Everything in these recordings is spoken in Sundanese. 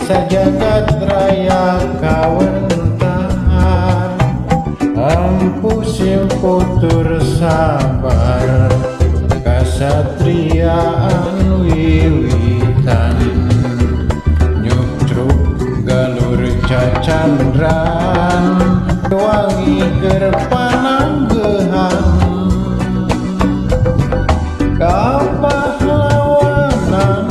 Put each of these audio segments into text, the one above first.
sajagat raya kawentar ampu simputur sabar kasatriaan wiwitan nyutruk galur cacandran wangi gerpananggehan kapahlawanan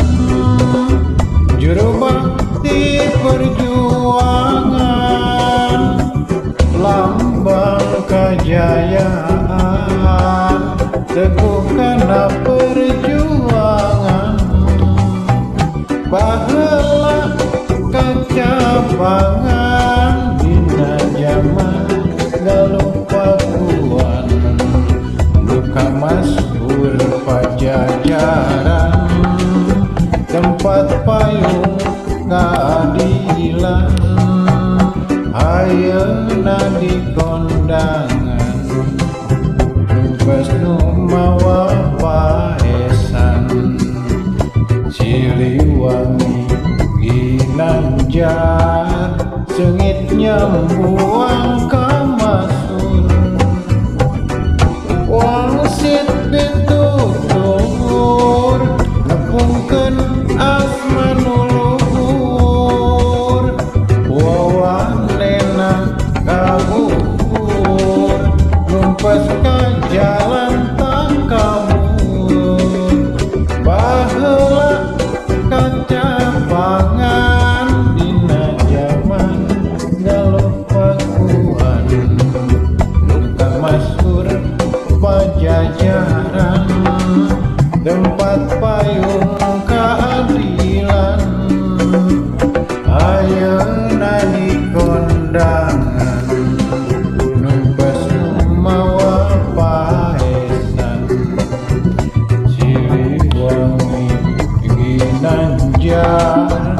juru bakti perjuangan lambang kejayaan teguh karena perjuangan baheula kacabangan dina zaman galuh pakuan duka maskur pajajaran tempat payung keadilan ayeuna di kondangan numpes nu mawa paesan Siliwangi Ginanjar sengit nyambuang kamasur wangsit pitutur nepungkeun asma nuluhur wawanena kabuhur numpes ka jalan tangkabur baheula kacabangan dina zaman galuh pakuan duka maskur pajajaran tempat payung keadilan ayeuna di kondangan numpes mawa paesan Siliwangi Ginanjar